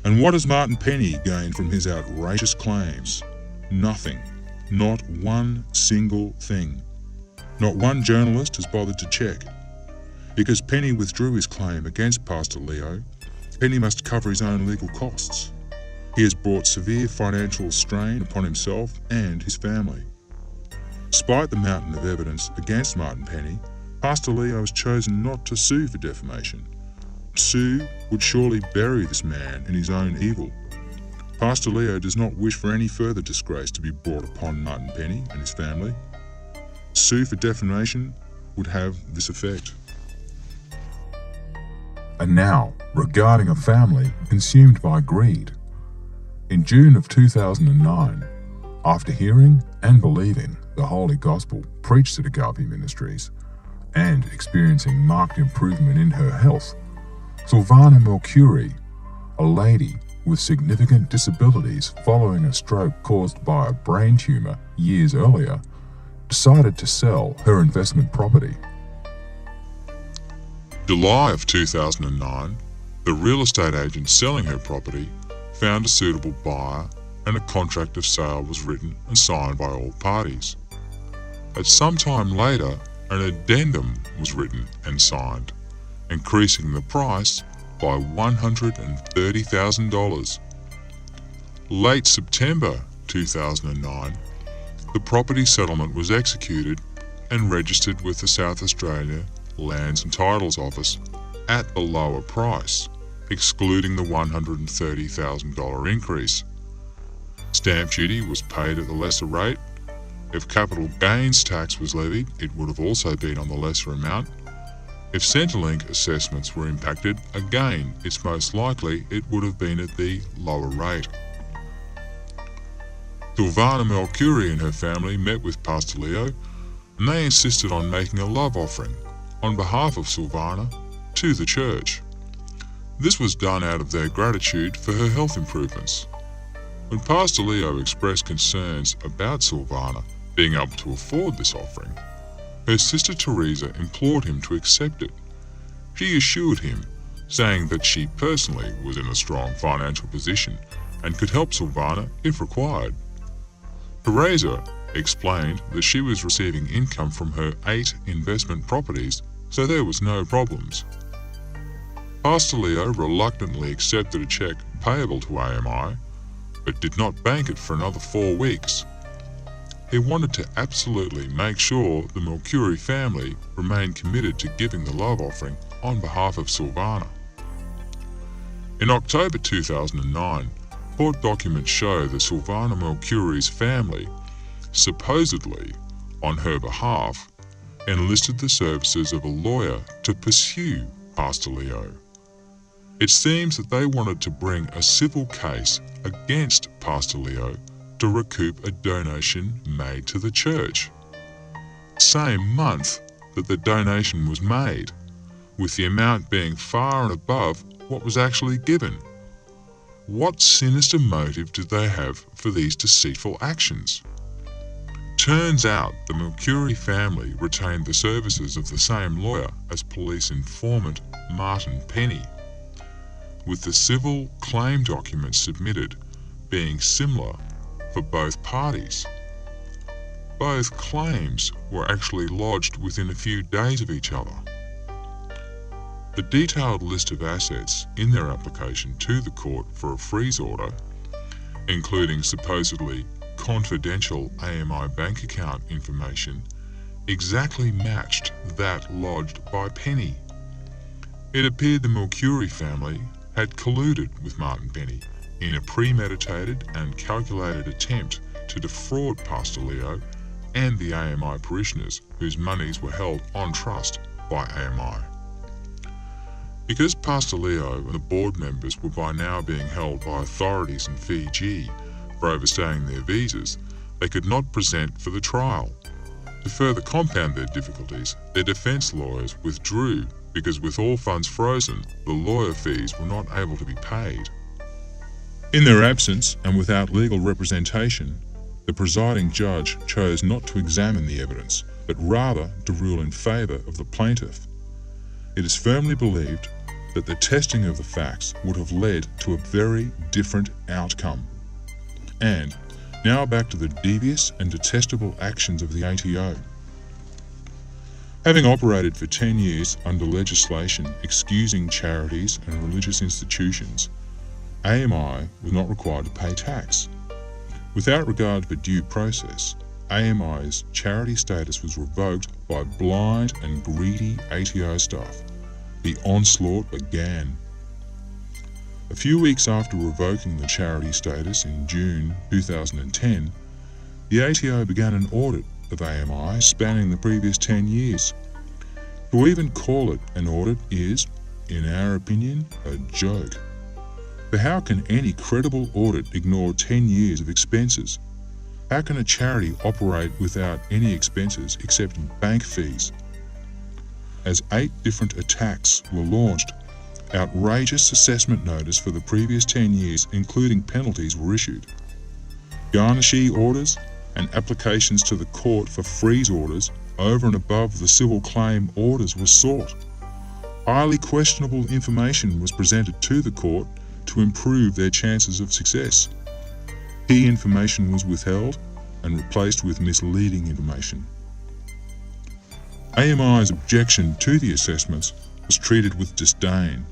And what has Martin Penny gained from his outrageous claims? Nothing. Not one single thing. Not one journalist has bothered to check. Because Penny withdrew his claim against Pastor Leo, Penny must cover his own legal costs. He has brought severe financial strain upon himself and his family. Despite the mountain of evidence against Martin Penny, Pastor Leo has chosen not to sue for defamation. Sue would surely bury this man in his own evil. Pastor Leo does not wish for any further disgrace to be brought upon Martin Penny and his family. Sue for defamation would have this effect. And now, regarding a family consumed by greed. In June of 2009, after hearing and believing the Holy Gospel preached at Agape Ministries and experiencing marked improvement in her health, Silvana Mercuri, a lady with significant disabilities following a stroke caused by a brain tumor years earlier, decided to sell her investment property. July of 2009, the real estate agent selling her property found a suitable buyer and a contract of sale was written and signed by all parties. At some time later, an addendum was written and signed, increasing the price by $130,000. Late September 2009, the property settlement was executed and registered with the South Australia Lands and Titles Office at the lower price, excluding the $130,000 increase. Stamp duty was paid at the lesser rate. If capital gains tax was levied, it would have also been on the lesser amount. If Centrelink assessments were impacted, again, it's most likely it would have been at the lower rate. Silvana Mercuri and her family met with Pastor Leo, and they insisted on making a love offering on behalf of Silvana to the church. This was done out of their gratitude for her health improvements. When Pastor Leo expressed concerns about Silvana being able to afford this offering, her sister Teresa implored him to accept it. She assured him, saying that she personally was in a strong financial position and could help Silvana if required. Teresa explained that she was receiving income from her 8 investment properties, so there was no problems. Pastor Leo reluctantly accepted a check payable to AMI, but did not bank it for another 4 weeks. He wanted to absolutely make sure the Mercuri family remained committed to giving the love offering on behalf of Silvana. In October 2009, court documents show that Silvana Mercuri's family, supposedly on her behalf, enlisted the services of a lawyer to pursue Pastor Leo. It seems that they wanted to bring a civil case against Pastor Leo to recoup a donation made to the church. Same month that the donation was made, with the amount being far and above what was actually given. What sinister motive did they have for these deceitful actions? Turns out the Mercuri family retained the services of the same lawyer as police informant Martin Penny, with the civil claim documents submitted being similar for both parties. Both claims were actually lodged within a few days of each other. The detailed list of assets in their application to the court for a freeze order, including supposedly confidential AMI bank account information, exactly matched that lodged by Penny. It appeared the Mercuri family had colluded with Martin Penny in a premeditated and calculated attempt to defraud Pastor Leo and the AMI parishioners whose monies were held on trust by AMI. Because Pastor Leo and the board members were by now being held by authorities in Fiji for overstaying their visas, they could not present for the trial. To further compound their difficulties, their defence lawyers withdrew because with all funds frozen, the lawyer fees were not able to be paid. In their absence and without legal representation, the presiding judge chose not to examine the evidence, but rather to rule in favour of the plaintiff. It is firmly believed that the testing of the facts would have led to a very different outcome. And now back to the devious and detestable actions of the ATO. Having operated for 10 years under legislation excusing charities and religious institutions, AMI was not required to pay tax. Without regard for due process, AMI's charity status was revoked by blind and greedy ATO staff. The onslaught began. A few weeks after revoking the charity status in June 2010, the ATO began an audit of AMI spanning the previous 10 years. To even call it an audit is, in our opinion, a joke. For how can any credible audit ignore 10 years of expenses? How can a charity operate without any expenses except bank fees? As 8 different attacks were launched, outrageous assessment notice for the previous 10 years, including penalties, were issued. Garnishee orders and applications to the court for freeze orders over and above the civil claim orders were sought. Highly questionable information was presented to the court to improve their chances of success. Key information was withheld and replaced with misleading information. AMI's objection to the assessments was treated with disdain.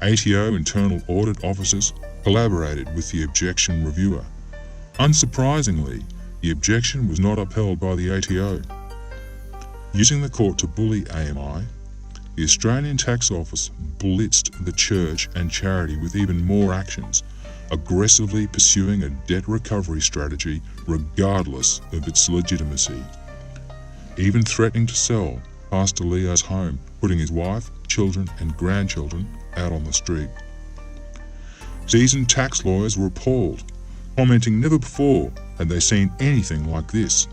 ATO internal audit officers collaborated with the objection reviewer. Unsurprisingly, the objection was not upheld by the ATO. Using the court to bully AMI, the Australian Tax Office blitzed the church and charity with even more actions, aggressively pursuing a debt recovery strategy regardless of its legitimacy. Even threatening to sell Pastor Leo's home, putting his wife, children and grandchildren out on the street. Seasoned tax lawyers were appalled, commenting never before had they seen anything like this.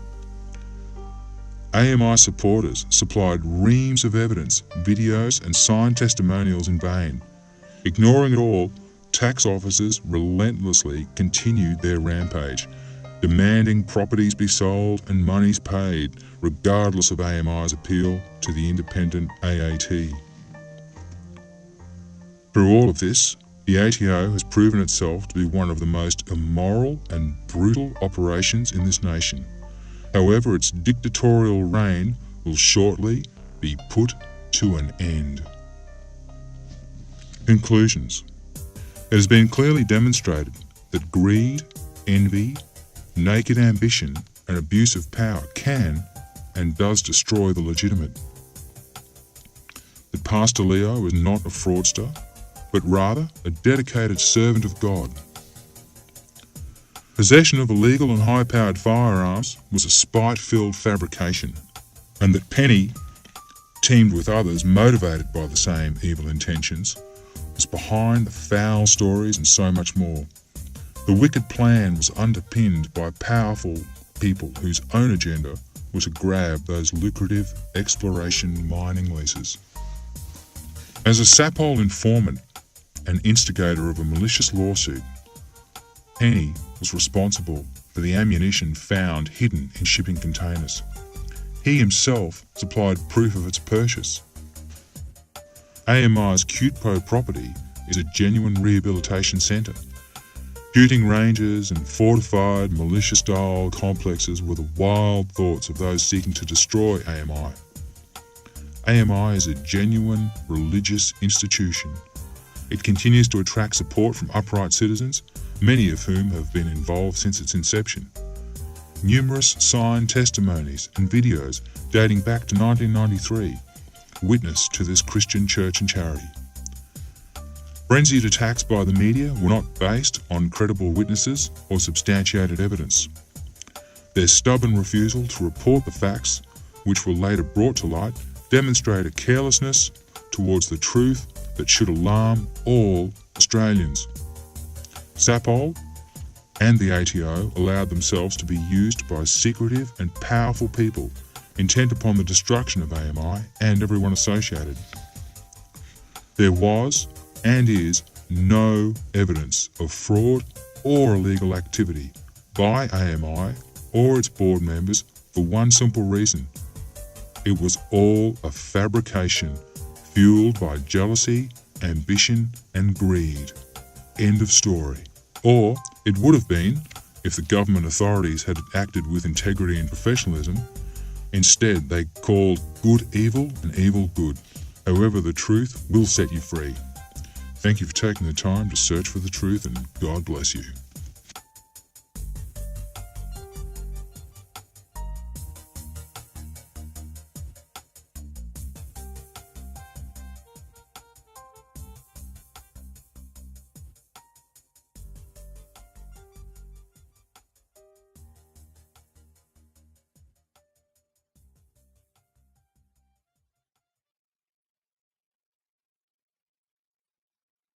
AMI supporters supplied reams of evidence, videos and signed testimonials in vain. Ignoring it all, tax officers relentlessly continued their rampage, demanding properties be sold and monies paid, regardless of AMI's appeal to the independent AAT. Through all of this, the ATO has proven itself to be one of the most immoral and brutal operations in this nation. However, its dictatorial reign will shortly be put to an end. Conclusions. It has been clearly demonstrated that greed, envy, naked ambition, and abuse of power can and does destroy the legitimate. That Pastor Leo is not a fraudster, but rather a dedicated servant of God. Possession of illegal and high-powered firearms was a spite-filled fabrication, and that Penny, teamed with others motivated by the same evil intentions, was behind the foul stories and so much more. The wicked plan was underpinned by powerful people whose own agenda was to grab those lucrative exploration mining leases. As a Sapole informant and instigator of a malicious lawsuit, Penny was responsible for the ammunition found hidden in shipping containers. He himself supplied proof of its purchase. AMI's Cutpo property is a genuine rehabilitation centre. Shooting ranges and fortified militia-style complexes were the wild thoughts of those seeking to destroy AMI. AMI is a genuine religious institution. It continues to attract support from upright citizens, many of whom have been involved since its inception. Numerous signed testimonies and videos dating back to 1993 witness to this Christian church and charity. Frenzied attacks by the media were not based on credible witnesses or substantiated evidence. Their stubborn refusal to report the facts, which were later brought to light, demonstrate a carelessness towards the truth that should alarm all Australians. Sapole and the ATO allowed themselves to be used by secretive and powerful people intent upon the destruction of AMI and everyone associated. There was and is no evidence of fraud or illegal activity by AMI or its board members for one simple reason. It was all a fabrication fueled by jealousy ambition, and greed. End of story. Or it would have been if the government authorities had acted with integrity and professionalism. Instead, they called good evil and evil good. However, the truth will set you free. Thank you for taking the time to search for the truth, and God bless you.